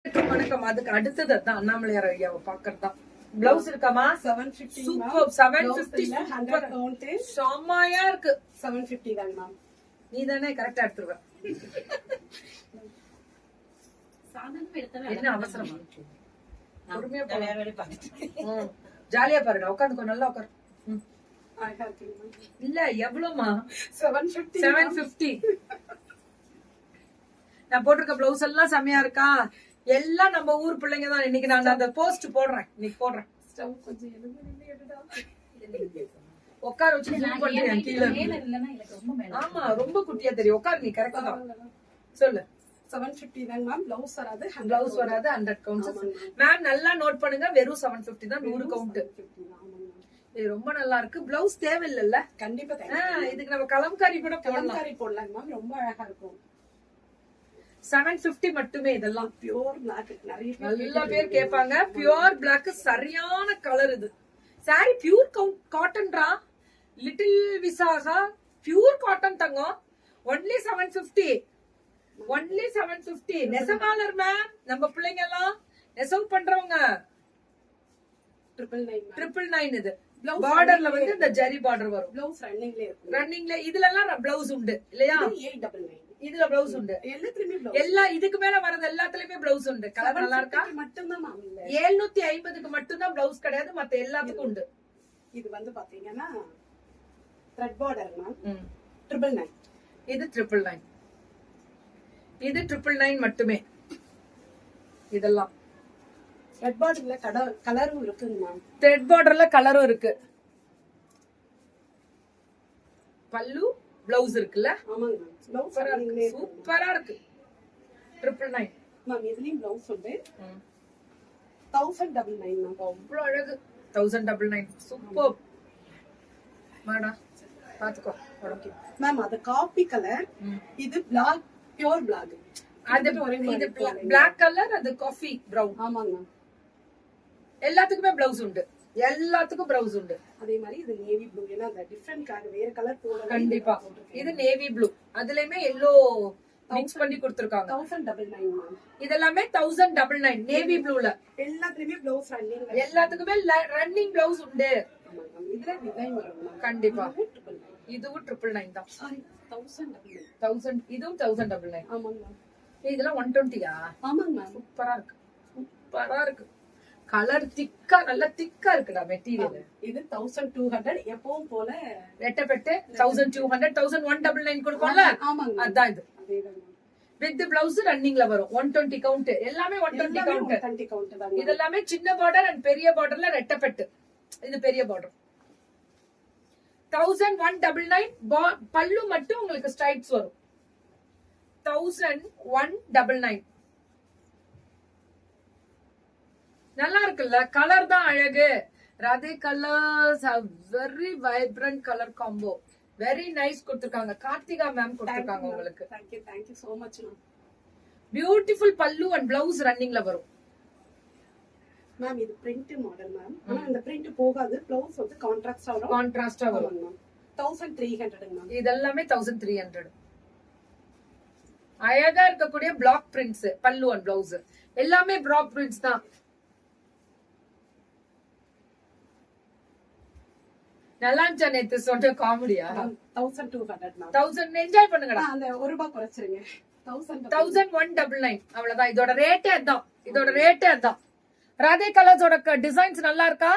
வணக்கம். அதுக்கு அடுத்தது அதான் அண்ணாமலையார் ஐயாவை பாக்கறதுதான். பிளவுஸ் இருக்காமா? 750 சூப்பர். 750 100 கவுண்ட் செம்மையா இருக்கு. 750 தான் மேம். நீ தானே கரெக்டா எடுத்துருவ. என்ன அவசரமா? பொறுமையா போ. ஜாலியா பாருடா. உட்காந்து நல்லா உட்காரு. இல்ல எவ்வளவுமா? 750. நான் போட்டிருக்க பிளவுஸ் எல்லாம் செம்மையா இருக்கா? எல்லாம் நம்ம ஊர் பிள்ளைங்க தான். இன்னைக்கு நான் அந்த போஸ்ட் போடுறேன். இன்னைக்கு போடுறேன். உட்கார வச்சு ஜூம் பண்றேன் கீழ. ஆமா ரொம்ப குட்டியா தெரியும். உட்காரு நீ கரெக்டா தான். சொல்லு. 750 தான் மேம். பிளவுஸ் வராது. பிளவுஸ் வராது 100 கவுண்ட்ஸ். மேம் நல்லா நோட் பண்ணுங்க. வெறும் 750 தான் 100 கவுண்ட். இது ரொம்ப நல்லா இருக்கு. பிளவுஸ் தேவையில்லைல்ல? கண்டிப்பா தேவை. இதுக்கு நம்ம கலம்காரி கூட போடலாம். கலம்காரி போடலாம் மேம். ரொம்ப அழகா இருக்கும். 750 மட்டுமே. இதெல்லாம் பியூர் பிளாக். நல்ல பேர் கேட்பாங்க. பியூர் பிளாக் சரியான கலர். இது சாரி பியூர் காட்டன்ரா. லிட்டில் விசாகா பியூர் காட்டன் தங்கம். ஒன்லி 750. ஒன்லி 750. நெசவாளர் மேம். நம்ம பிள்ளைங்க எல்லாம் நெசவு பண்றவங்க. 999 இது. பார்டர்ல வந்து இந்த ஜரி பார்டர் வரும். பிளவுஸ் ரன்னிங்ல இதுல எல்லாம் பிளவுஸ் உண்டு இல்லையா? 899. இதுல பிளவுஸ் உண்டு. எல்லா இதுக்கு மேல வரது எல்லாத்துலயுமே பிளவுஸ் உண்டு. கலர் நல்லா இருக்கா? மட்டும்தான் மேம் இல்ல. 750க்கு மட்டும்தான் பிளவுஸ் கிடையாது. மத்த எல்லாத்துக்கும் உண்டு. இது வந்து பாத்தீங்கன்னா த்ரெட் பார்டர் மேம். 999. இது 999. இது 999 மட்டுமே. இதெல்லாம் த்ரெட் பார்டர்ல கலரும் இருக்குங்க மேம். த்ரெட் பார்டர்ல கலரும் இருக்கு. பல்லு பிளவுஸ் இருக்குல்ல? ஆமாங்க மேம். சூப்பரா இருக்கு. 999 மேம். இதுலயும் பிளவுஸ் உண்டு. 1099 மேம். அவ்வளவு அழகு. 1099 சூப்பர். வாடா பாத்துக்கோ. Okay ma'am. அது காபி கலர். இது பிளாக் பியூர் பிளாக். அது இது பிளாக் கலர். அது காஃபி பிரவுன். ஆமாங்க மேம். எல்லாத்துக்குமே பிளவுஸ் உண்டு. எல்லாத்துக்கும் பிளவுஸ் உண்டு. அதே மாதிரி இது நேவி ப்ளூ. ஏன்னா அந்த டிஃபரண்ட் கலர் வேற கலர் போடலாம். கண்டிப்பா. இது நேவி ப்ளூ. அதுலயுமே எல்லோ மிக்ஸ் பண்ணி கொடுத்திருக்காங்க. 1099 மேம். இதெல்லாமே 1099 நேவி ப்ளூல. எல்லாத்துலயுமே பிளவுஸ் ரன்னிங். எல்லாத்துக்குமே ரன்னிங் பிளவுஸ் உண்டு. இதுல டிசைன் வரும். கண்டிப்பா. இதுவும் 999 தான். சாரி 1099. 1000 இதுவும் 1099. ஆமாங்க மேம். இதெல்லாம் 120யா? ஆமாங்க மேம். சூப்பரா இருக்கு. சூப்பரா இருக்கு. கலர் திக்கா நல்ல திக்கா இருக்குடா மெட்டீரியல். இது 1200. எப்பவும் போல ரெட்டப்பெட்டு 1200 1199 கொடுப்போம்ல? ஆமாங்க. அதான் இது. அதேதான் மேம். வித் பிளவுஸ் ரன்னிங்ல வரும். 120 கவுண்ட். எல்லாமே 120 கவுண்ட். 120 கவுண்ட் தான். இதெல்லாமே சின்ன பார்டர் அண்ட் பெரிய பார்டர்ல ரெட்டப்பெட்டு. இது பெரிய பார்டர். 1199. பல்லு மட்டும் உங்களுக்கு ஸ்ட்ரைப்ஸ் வரும். 1199. நல்லா இருக்குல்ல? கலர் தான் அழகு. Radhe colours very vibrant colour combo. Very nice கொடுத்திருக்காங்க. கார்த்திகா மேம் கொடுத்திருக்காங்க உங்களுக்கு. Thank you so much ma'am. Beautiful பல்லு அண்ட் பிளவுஸ் ரன்னிங்ல வரும். மேம் இது பிரிண்ட் மாடல் மேம். ஆனா இந்த பிரிண்ட் போகாது. பிளவுஸ் வந்து கான்ட்ராஸ்டா வரும். கான்ட்ராஸ்டா வரும். 1300 மேம். இதெல்லாமே 1300. அழகா இருக்கக்கூடிய பிளாக் பிரிண்ட்ஸ் பல்லு அண்ட் பிளவுஸ். எல்லாமே பிளாக் பிரிண்ட்ஸ் தான். நல்லா இருந்துச்சா நேத்து சொன்ன காமெடியா? 1200 மேம். 1000 என்ஜாய் பண்ணுங்கடா. அந்த 1 ரூபாய் குறைச்சிருங்க. 1199. அவ்வளவுதான். இதோட ரேட்டே அதான். இதோட ரேட்டே அதான். ராதே கலர்ஸோட டிசைன்ஸ் நல்லா இருக்கா?